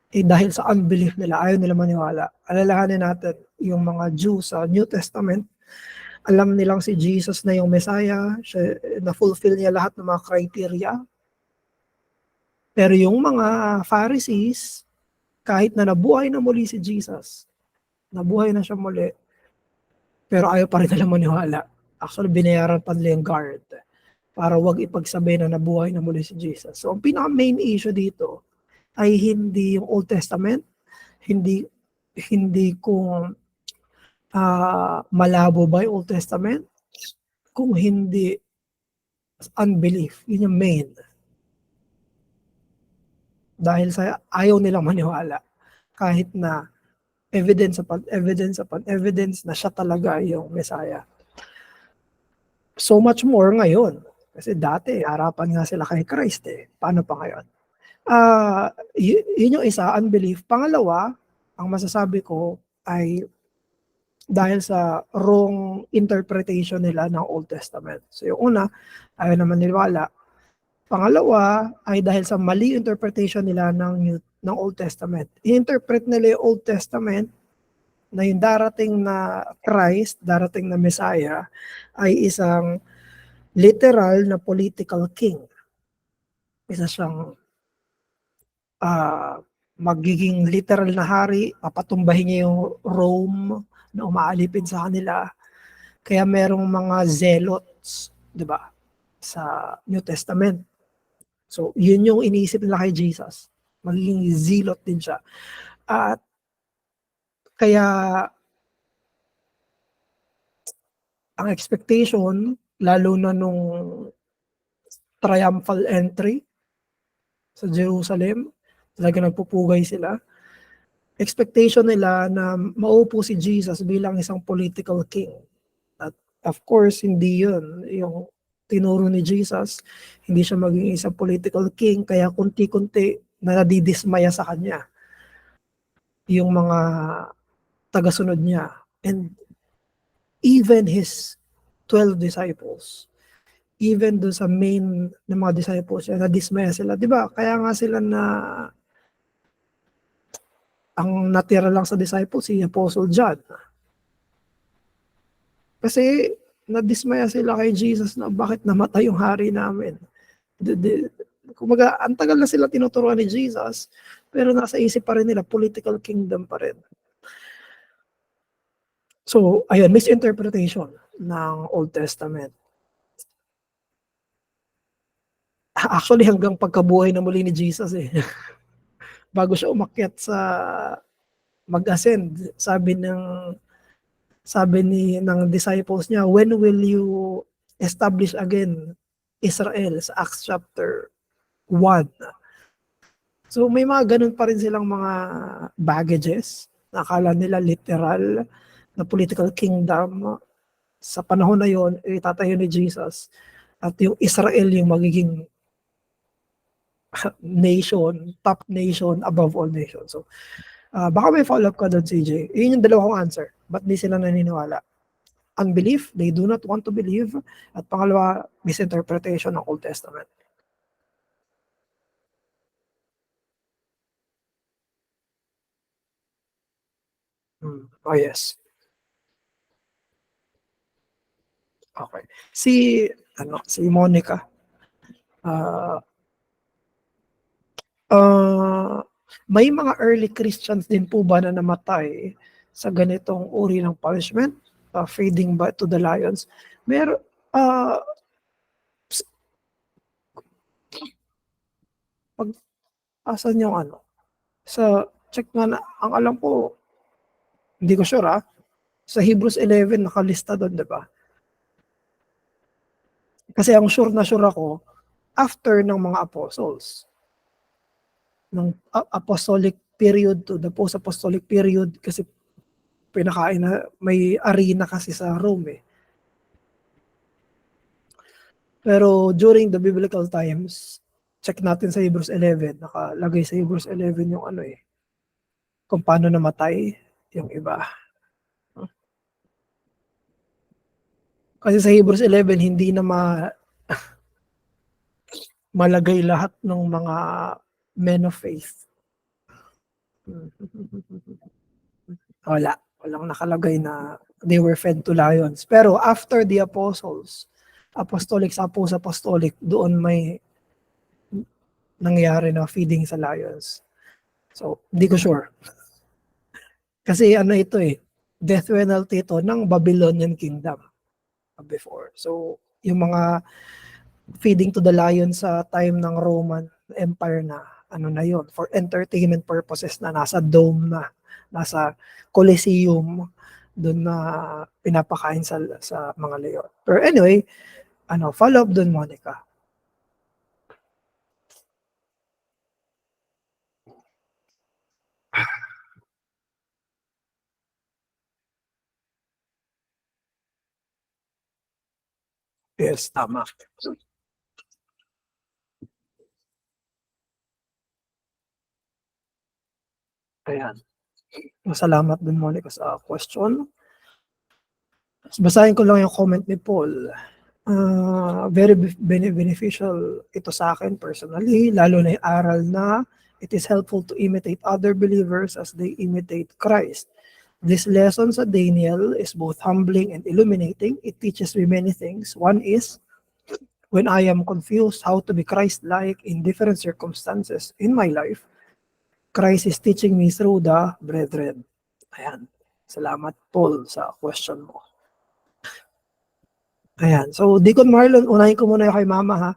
dahil sa unbelief nila, ayaw nila maniwala. Alalahanin natin, yung mga Jews sa New Testament, alam nilang si Jesus na yung Messiah, siya, na-fulfill niya lahat ng mga criteria. Pero yung mga Pharisees, kahit na nabuhay na muli si Jesus, nabuhay na siya muli, pero ayaw pa rin nila maniwala. Actually, binayaran pa nila yung guard para wag ipagsabi na nabuhay na muli si Jesus. So, ang pinaka-main issue dito ay hindi yung Old Testament, hindi hindi kung malabo ba yung Old Testament, kung hindi unbelief. Yun yung main. Dahil sa ayaw nilang maniwala kahit na evidence upon evidence upon evidence na siya talaga yung Messiah. So much more ngayon. Kasi dati, harapan nga sila kay Christ eh. Paano pa ngayon? Yun yung isa, unbelief. Pangalawa, ang masasabi ko ay dahil sa wrong interpretation nila ng Old Testament. So yung una, ayaw naman niliwala. Pangalawa ay dahil sa mali interpretation nila ng Old Testament. I-interpret nila yung Old Testament na yung darating na Christ, darating na Messiah, ay isang literal na political king. Isa siyang magiging literal na hari, papatumbahin niya yung Rome na umaalipin sa kanila. Kaya merong mga zealots, di ba, sa New Testament. So, yun yung iniisip nila kay Jesus. Magiging zealot din siya. At kaya ang expectation, lalo na nung triumphal entry sa Jerusalem, talaga nagpupugay sila. Expectation nila na maupo si Jesus bilang isang political king. At of course, hindi yun. Yung tinuro ni Jesus, hindi siya maging isang political king, kaya kunti-kunti na nadidismaya sa kanya yung mga tagasunod niya. And even his 12 disciples, even do sa main ng mga disciples niya, nadismaya sila. Di ba? Kaya nga sila na ang natira lang sa disciples si Apostle John. Kasi nadismaya sila kay Jesus na bakit namatay yung hari namin. Kumaga, ang tagal na sila tinuturuan ni Jesus, pero nasa isip pa rin nila, political kingdom pa rin. So, ayun, misinterpretation ng Old Testament. Actually, hanggang pagkabuhay na muli ni Jesus eh. Bago siya umakyat sa mag-ascend, sabi ng disciples niya, when will you establish again Israel sa Acts chapter 1? So may mga ganun pa rin silang mga baggages na akala nila literal na political kingdom sa panahon na yon itatayo ni Jesus at yung Israel yung magiging nation, top nation above all nations. So baka may follow-up ka doon, CJ. Yun yung dalawa kong answer. Ba't di sila naniniwala? Unbelief, they do not want to believe. At pangalawa, misinterpretation ng Old Testament. Oh yes. Okay. Si Monica. Uh, may mga early Christians din po ba na namatay sa ganitong uri ng punishment? Feeding ba to the lions? Meron, asan yung ano? Sa check nga na, ang alam ko, hindi ko sure sa Hebrews 11 nakalista doon, di ba? Kasi ang sure ako, after ng mga apostles, ng apostolic period to the post-apostolic period, kasi pinakain na, may arena kasi sa Rome eh. Pero during the biblical times, check natin sa Hebrews 11, nakalagay sa Hebrews 11 yung ano eh, kung paano namatay yung iba. Kasi sa Hebrews 11, hindi na malagay lahat ng mga men of faith. Walang nakalagay na they were fed to lions. Pero after the apostles, apostolic sa post-apostolic, doon may nangyari na feeding sa lions. So, hindi ko sure. Kasi ano ito eh, death penalty ito ng Babylonian Kingdom before. So, yung mga feeding to the lions sa time ng Roman Empire na ano na yon for entertainment purposes na nasa dome na, nasa Colosseum, doon na pinapakain sa mga leon. Pero anyway, follow up doon, Monica. Yes, tama. Ayan. Salamat din, Monica, sa question. Basahin ko lang yung comment ni Paul. Very beneficial ito sa akin personally, lalo na yung aral na it is helpful to imitate other believers as they imitate Christ. This lesson sa Daniel is both humbling and illuminating. It teaches me many things. One is, when I am confused how to be Christ-like in different circumstances in my life, Christ is teaching me through the brethren. Ayan. Salamat, Paul, sa question mo. Ayan. So, Deacon Marlon, unahin ko muna yung kay Mama, ha?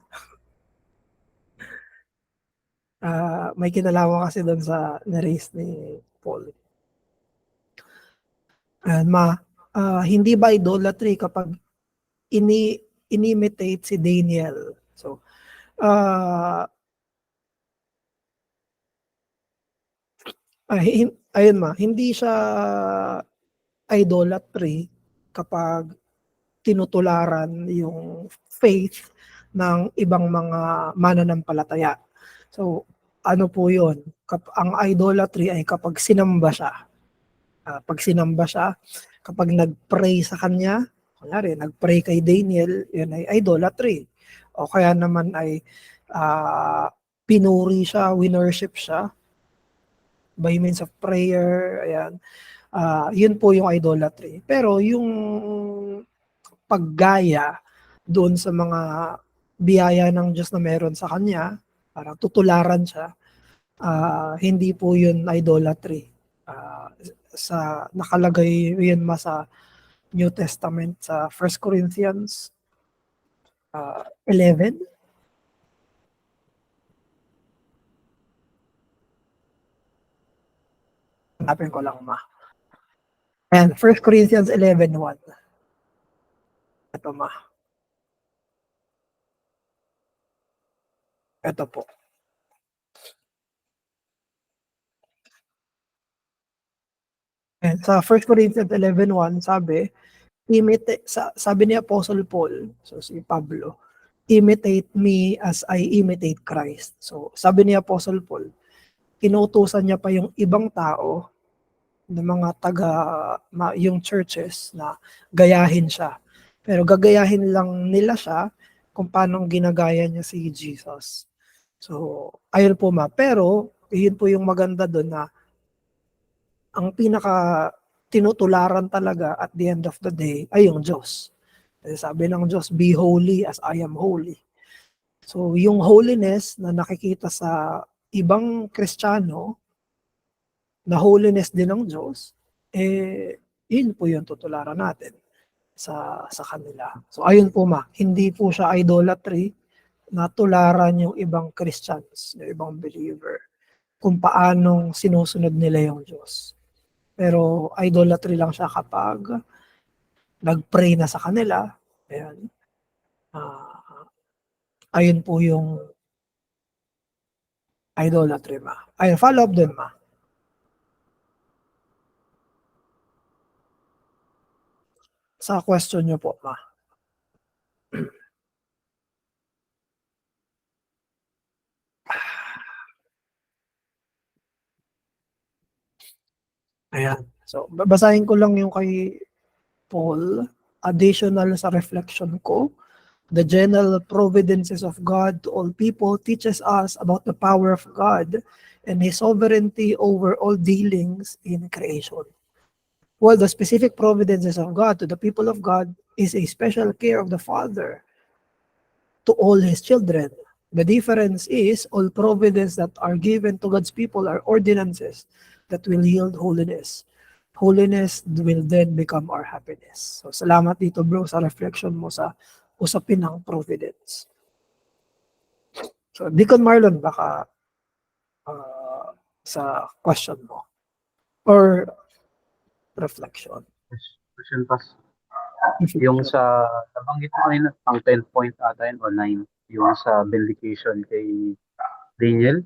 May kinalaman kasi doon sa na-raise ni Paul. Ayan, hindi ba idolatry kapag inimitate si Daniel? So, ayun hindi siya idolatry kapag tinutularan yung faith ng ibang mga mananampalataya. So, ano po yun? Ang idolatry ay kapag sinamba siya. Pag sinamba siya, kapag nag-pray sa kanya, kunyari, nag-pray kay Daniel, yun ay idolatry. O kaya naman ay pinuri siya, winorship siya by means of prayer, ayan. Yun po yung idolatry. Pero yung paggaya doon sa mga biyaya ng Diyos na meron sa kanya, parang tutularan siya, hindi po yun idolatry. Sa nakalagay yun sa New Testament sa 1 Corinthians 11. Hanapin ko lang, ma. And 1 Corinthians 11:1. Ito, ma. Ito po. And sa 1 Corinthians 11:1, sabi ni Apostle Paul, so si Pablo, imitate me as I imitate Christ. So sabi ni Apostle Paul, inuutusan niya pa yung ibang tao ng mga yung churches na gayahin siya. Pero gagayahin lang nila siya kung paano ginagaya niya si Jesus. So, ayun po, ma. Pero, yun po yung maganda doon na ang pinaka tinutularan talaga at the end of the day ay yung Diyos. Kasi sabi ng Diyos, be holy as I am holy. So, yung holiness na nakikita sa ibang Kristiyano, na holiness din ng Diyos, yun po yung tutularan natin sa kanila. So, ayun po, ma, hindi po siya idolatry na tularan yung ibang Christians, yung ibang believer, kung paanong sinusunod nila yung Diyos. Pero idolatry lang siya kapag nag-pray na sa kanila. Ayan. Ayun po yung idolatry, ma. Ayun, follow up din, ma. Sa question nyo po, ma. Ayan. So, babasahin ko lang yung kay Paul, additional sa reflection ko. The general providences of God to all people teaches us about the power of God and His sovereignty over all dealings in creation. While the specific providences of God to the people of God is a special care of the Father to all His children. The difference is all providence that are given to God's people are ordinances that will yield holiness. Holiness will then become our happiness. So salamat dito, bro, sa reflection mo sa usapin ng providence. So Deacon Marlon, baka sa question mo or reflection. Question pass. Yung sa nabanggit mo kanina, ang 10 point ata yun o 9, yung sa vindication kay Daniel,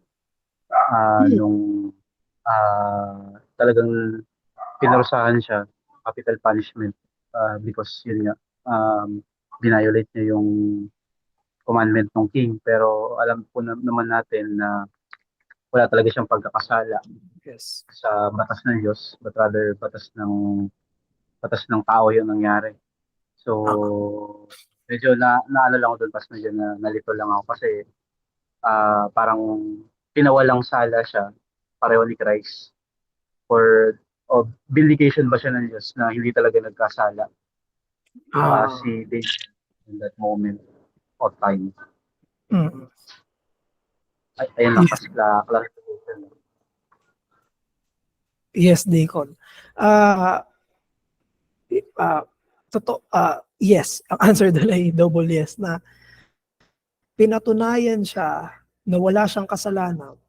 nung talagang pinarusahan siya, capital punishment, because yun nga, binayolate niya yung commandment ng king. Pero alam po naman natin na wala talaga siyang pagkakasala Yes. sa batas ng Diyos, but rather batas ng tao yung nangyari. So, Tama. medyo naalala ko doon, pas medyo nalito lang ako kasi parang pinawalang sala siya, pareho ni Christ, or of vindication ba siya ng Diyos na hindi talaga nagkasala Ah, si David in that moment of time. mm. Ayun lang, Yes, kasi clarification. yes, Deacon. Ah, yes. Ang answer doon ay double yes na pinatunayan siya na wala siyang kasalanan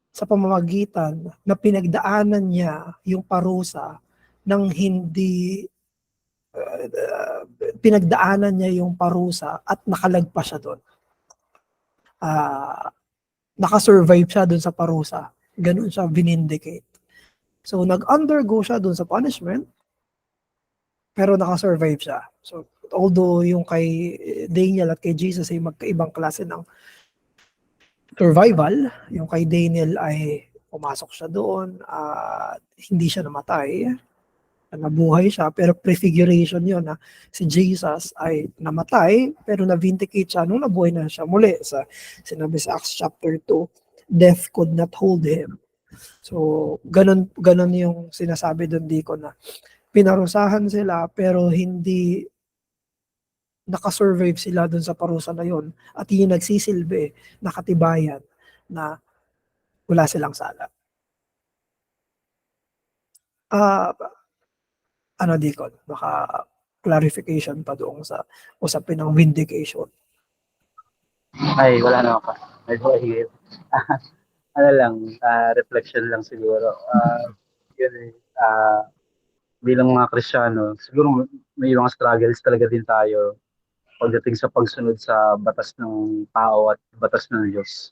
sa pamamagitan na pinagdaanan niya yung parusa ng hindi pinagdaanan niya yung parusa at nakalagpas siya doon. Ah, nakasurvive siya doon sa parusa. Ganun siya vinindicate. So nag-undergo siya doon sa punishment pero nakasurvive siya. So although yung kay Daniel at kay Jesus ay magkaibang klase ng survival, yung kay Daniel ay pumasok siya doon at hindi siya namatay, nabuhay siya, pero prefiguration yun na si Jesus ay namatay, pero na-vindicate siya nung nabuhay na siya muli. Sinabi sa Acts chapter 2, death could not hold him. So, ganun yung sinasabi doon, Diko, na pinarusahan sila, pero hindi nakasurvive sila doon sa parusa na yun. At yung nagsisilbi, nakatibayan na wala silang sala. Ah, Dikon, baka clarification pa doon sa usapin ng vindication. Ay, wala na ako. Medyo mahigit. Ano lang, reflection lang siguro. Yun eh, bilang mga Kristiyano, siguro may mga struggles talaga din tayo pagdating sa pagsunod sa batas ng tao at batas ng Diyos.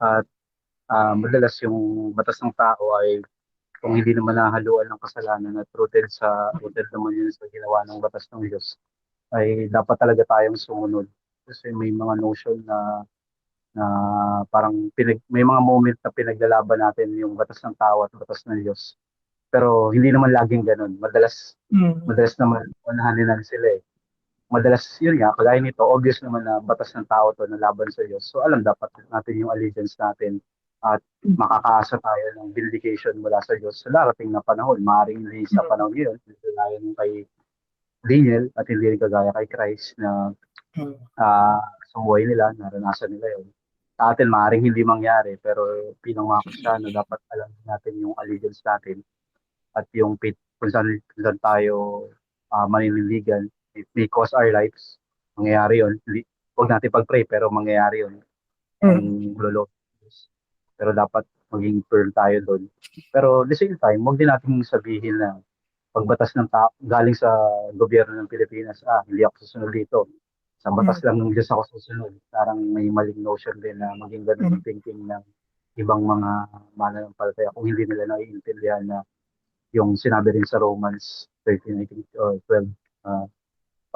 At madalas yung batas ng tao ay kung hindi naman nahaluan ng kasalanan at rooted naman yun sa ginawa ng batas ng Diyos, ay dapat talaga tayong sumunod. Kasi may mga notion na parang may mga moment na pinaglalaban natin yung batas ng tao at batas ng Diyos. Pero hindi naman laging ganun. Mm. Madalas naman unahanin sila eh. Madalas yun nga, kagaya nito, obvious naman na batas ng tao to na laban sa Diyos. So alam dapat natin yung allegiance natin at makakaasa tayo ng vindication mula sa Diyos sa darating na panahon. Maaaring hindi sa panahon ngayon, kagaya ng kay Daniel at hindi rin kagaya kay Christ na sa buhay nila, naranasan nila yun. Sa atin, maaaring hindi mangyari, pero bilang mga Kristiyano, dapat alam natin yung allegiance natin at yung faith kung saan tayo maniniligan. It may cost our lives. Mangyayari yun. Huwag natin pag-pray, pero mangyayari yun. Kung Mm. lolo. Pero dapat maging firm tayo doon. Pero at the same time, huwag din natin sabihin na pagbatas ng tao, galing sa gobyerno ng Pilipinas, hindi ako susunod dito. Sa batas Mm. lang ng Diyos ako susunod. Parang may maling notion din na maging ganun Mm. yung thinking ng ibang mga mananampalataya kung hindi nila naiintindihan na yung sinabi rin sa Romans 13, I think, or 12,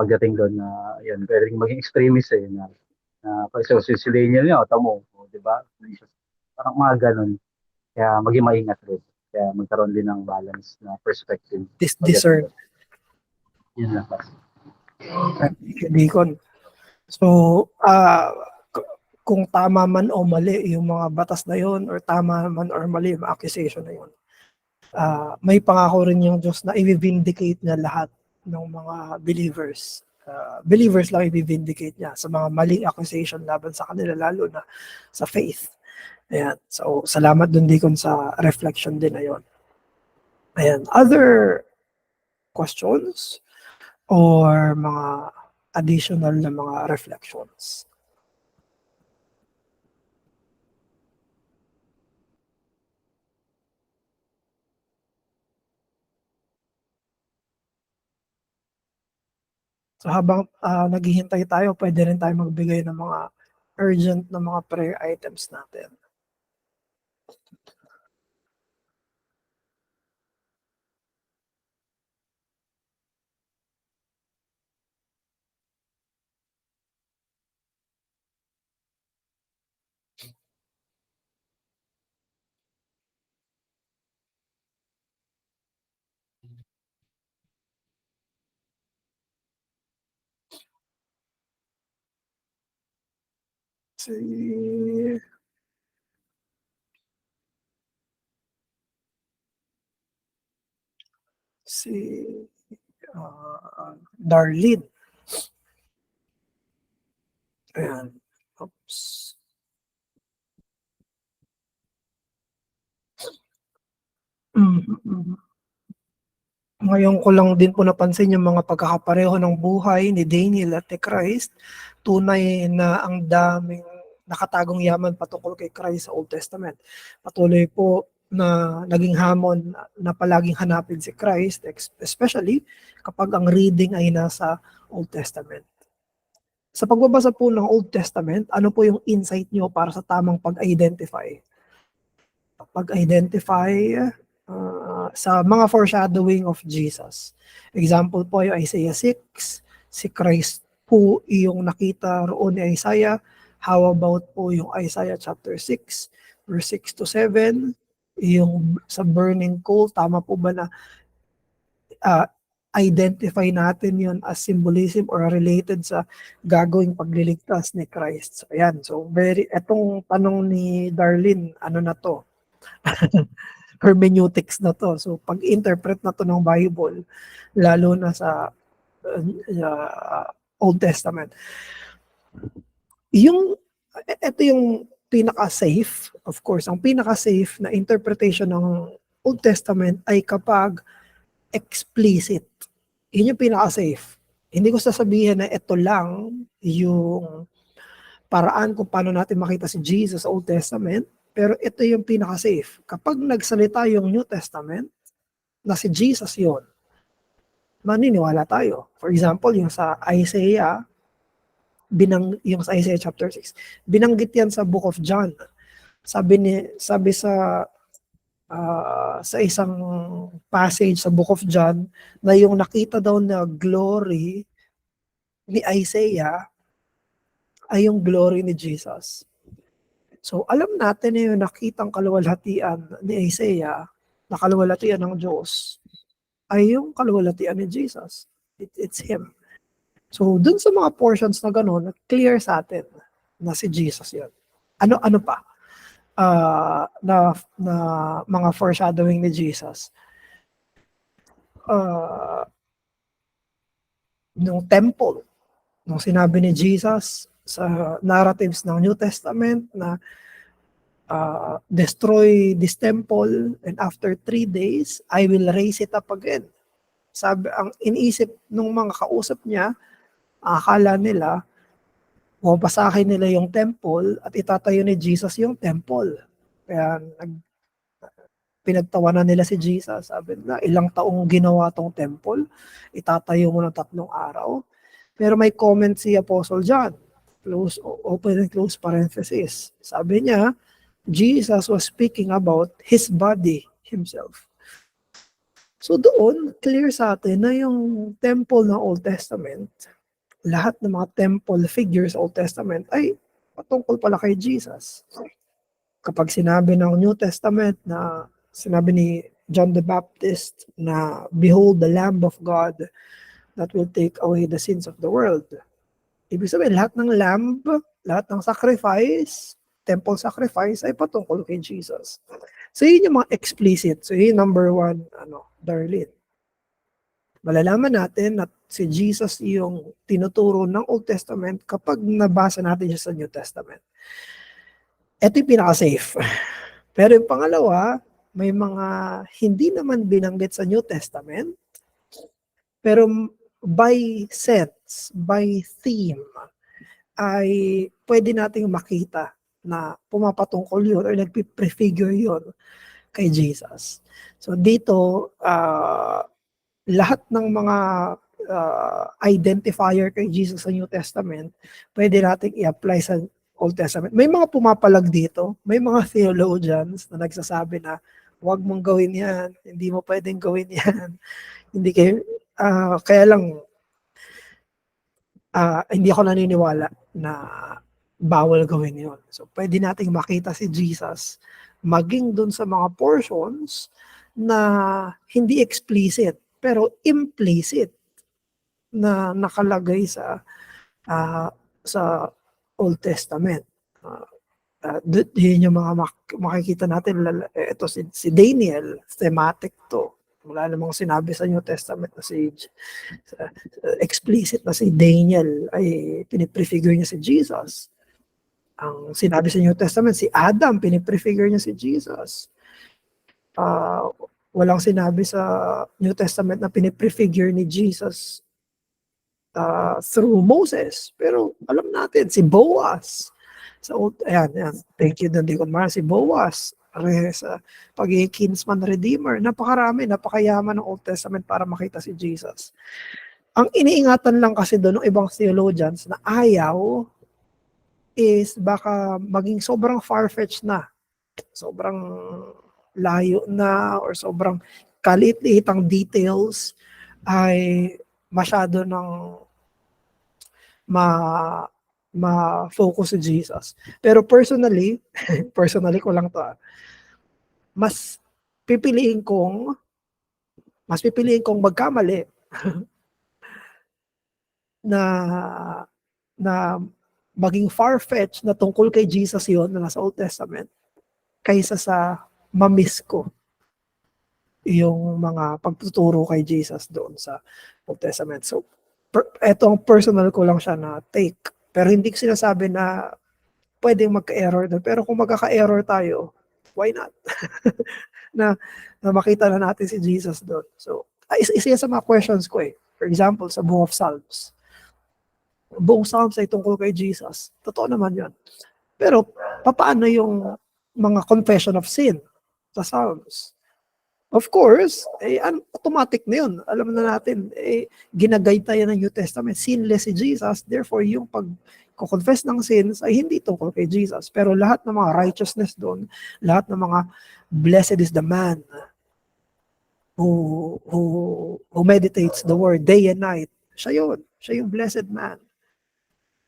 pagdating doon na, yun, pwedeng maging extremist eh, na kasi si Daniel niya, tamo, di ba? Parang mga ganun. Kaya maging maingat rin. Kaya magkaroon din ng balance na perspective pagdating Discern. doon. Yun lang kasi. Deacon. So, kung tama man o mali yung mga batas na yon or tama man or mali yung accusation na yun, may pangako rin yung Diyos na i-vindicate niya lahat ng mga believers. Believers lang i-vindicate niya sa mga maling accusation laban sa kanila, lalo na sa faith. Ayan. So, salamat dun Deacon sa reflection din na yun. Ayan. Other questions or mga additional na mga reflections? So habang naghihintay tayo, pwede rin tayo magbigay ng mga urgent na mga prayer items natin. Si si Darlene. Ayan. Oops. Mm. Ngayon ko lang din po napansin yung mga pagkakapareho ng buhay ni Daniel at ni Christ. Tunay na ang daming nakatagong yaman patungkol kay Christ sa Old Testament. Patuloy po na naging hamon na palaging hanapin si Christ, especially kapag ang reading ay nasa Old Testament. Sa pagbabasa po ng Old Testament, ano po yung insight nyo para sa tamang pag-identify? Pag-identify sa mga foreshadowing of Jesus. Example po yung Isaiah 6, si Christ po yung nakita roon ni Isaiah. How about po yung Isaiah chapter 6, verse 6 to 7, yung sa burning coal, tama po ba na identify natin yun as symbolism or related sa gagawing pagliligtas ni Christ. So, ayan. So, etong tanong ni Darlene, ano na to? Hermeneutics na to. So, pag-interpret na to ng Bible, lalo na sa Old Testament. Ito yung pinaka-safe, of course, ang pinaka-safe na interpretation ng Old Testament ay kapag explicit. Yun yung pinaka-safe. Hindi ko sasabihin na ito lang yung paraan kung paano natin makita si Jesus sa Old Testament, pero ito yung pinaka-safe. Kapag nagsalita yung New Testament, na si Jesus yun, maniniwala tayo. For example, yung sa Isaiah, yung sa Isaiah chapter 6, binanggit yan sa Book of John. Sabi sa isang passage sa Book of John na yung nakita daw na glory ni Isaiah ay yung glory ni Jesus. So alam natin na yung nakitang kaluwalhatian ni Isaiah, na kaluwalhatian ng Diyos, ay yung kaluwalhatian ni Jesus. It's Him. So dun sa mga portions na gano'n, clear sa atin na si Jesus yun. Ano pa? Na mga foreshadowing ni Jesus. Nung temple, nung sinabi ni Jesus sa narratives ng New Testament na destroy this temple and after 3 days, I will raise it up again. Sabi, ang iniisip ng mga kausap niya, akala nila, papasakin nila yung temple at itatayo ni Jesus yung temple. Kaya pinagtawanan nila si Jesus. Sabi na, ilang taong ginawa tong temple, itatayo mo ng 3 araw. Pero may comment si Apostle John, open and close parenthesis. Sabi niya, Jesus was speaking about His body Himself. So doon, clear sa atin na yung temple ng Old Testament, lahat ng mga temple figures sa Old Testament ay patungkol pala kay Jesus. Kapag sinabi ng New Testament na sinabi ni John the Baptist na behold the Lamb of God that will take away the sins of the world. Ibig sabihin, lahat ng lamb, lahat ng sacrifice, temple sacrifice ay patungkol kay Jesus. So yun yung mga explicit. So yun number 1, Darlene. Malalaman natin na si Jesus yung tinuturo ng Old Testament kapag nabasa natin siya sa New Testament. Ito yung pinaka-safe. Pero yung pangalawa, may mga hindi naman binanggit sa New Testament, pero by sense, by theme, ay pwede nating makita na pumapatungkol yun or nagpiprefigure yun kay Jesus. So dito, lahat ng mga identifier kay Jesus sa New Testament, pwede nating i-apply sa Old Testament. May mga pumapalag dito, may mga theologians na nagsasabi na huwag mong gawin yan, hindi mo pwedeng gawin yan. Hindi kayo, kaya lang, hindi ako naniniwala na bawal gawin yun. So, pwede nating makita si Jesus maging dun sa mga portions na hindi explicit, pero implicit na nakalagay sa Old Testament. Yun yung mga makikita natin. Ito si Daniel, thematic to. Wala namang sinabi sa New Testament na explicit na si Daniel ay piniprefigure niya si Jesus. Ang sinabi sa New Testament, si Adam, piniprefigure niya si Jesus. Walang sinabi sa New Testament na piniprefigure ni Jesus through Moses. Pero alam natin, si Boaz, ayan, thank you doon, Deacon Mar, si Boaz, sa pagiging kinsman redeemer, napakayaman ng Old Testament para makita si Jesus. Ang iniingatan lang kasi doon ng ibang theologians na ayaw is baka maging sobrang far-fetched na, sobrang layo na, or sobrang kalit-litang details ay masyado ng ma-focus si Jesus. Pero personally, personally ko lang to, mas pipiliin kong magkamali na maging far-fetched na tungkol kay Jesus yon na nasa Old Testament kaysa sa mamiss ko yung mga pagtuturo kay Jesus doon sa Old Testament. So, etong personal ko lang siya na take. Pero hindi ko sinasabi na pwedeng magka-error doon. Pero kung magkaka-error tayo, why not? na makita na natin si Jesus doon. So, isa sa mga questions ko eh. For example, sa Book of Psalms. Buong Psalms ay tungkol kay Jesus. Totoo naman yun. Pero, paano yung mga confession of sin sa Psalms? Of course, automatic na yun. Alam na natin, ginagay tayo ng New Testament. Sinless si Jesus. Therefore, yung pag-confess ng sins ay hindi tungkol kay Jesus. Pero lahat ng mga righteousness doon, lahat ng mga blessed is the man who meditates the word day and night. Siya yun. Siya yung blessed man.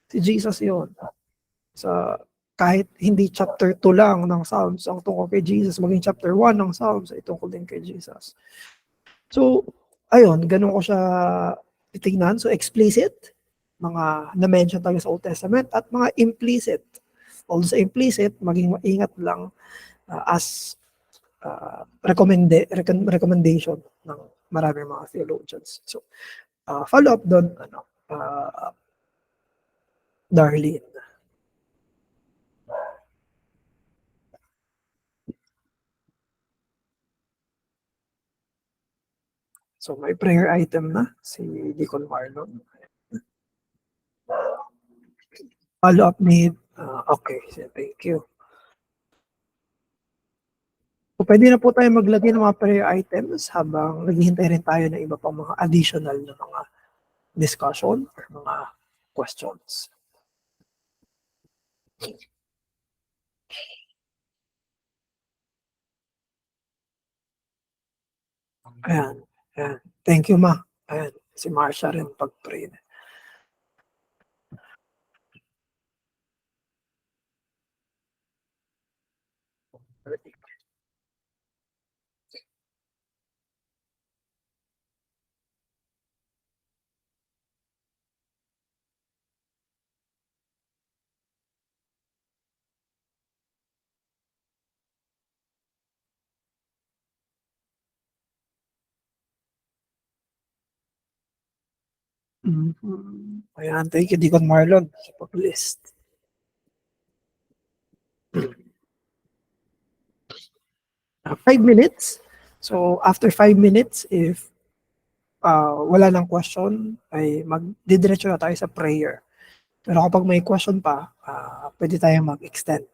Si Jesus yun. Sa kahit hindi chapter 2 lang ng Psalms ang tungkol kay Jesus, maging chapter 1 ng Psalms ay tungkol din kay Jesus. So, ayun, ganun ko siya titingnan. So, explicit, mga na-mention tayo sa Old Testament, at mga implicit. Also sa implicit, maging maingat lang as recommendation ng maraming mga theologians. So, follow up doon, Darlene. So, may prayer item na si Deacon Marlon. Follow up need. Okay, thank you. So, pwede na po tayo maglagay ng mga prayer items habang naghihintay rin tayo ng iba pang mga additional na mga discussion or mga questions. Ayan. Ayan. Thank you, ma. Ayan. Si Marsha rin pag-pray. Mm-hmm. Ayan. Thank you, Deacon Marlon, sa pag-list. 5 minutes. So, after 5 minutes, if wala nang question, ay magdidiretso na tayo sa prayer. Pero kapag may question pa, pwede tayong mag-extend.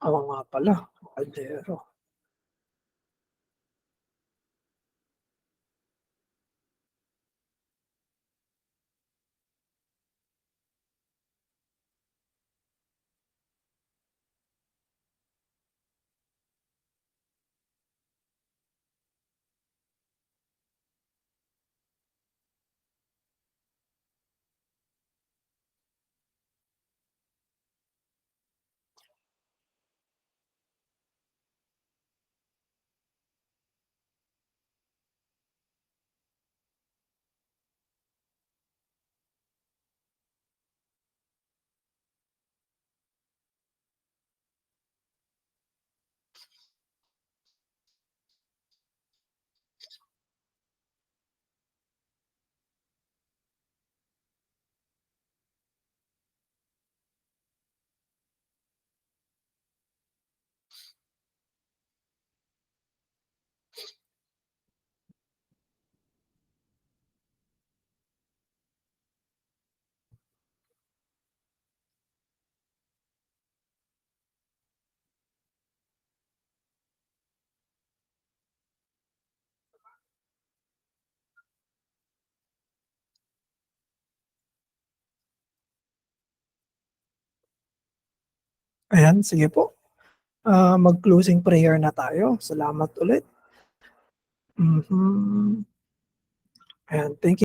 Oo nga pala, kaldero. Ayan, sige po. Mag-closing prayer na tayo. Salamat ulit. Mhm. Ayan, thank you.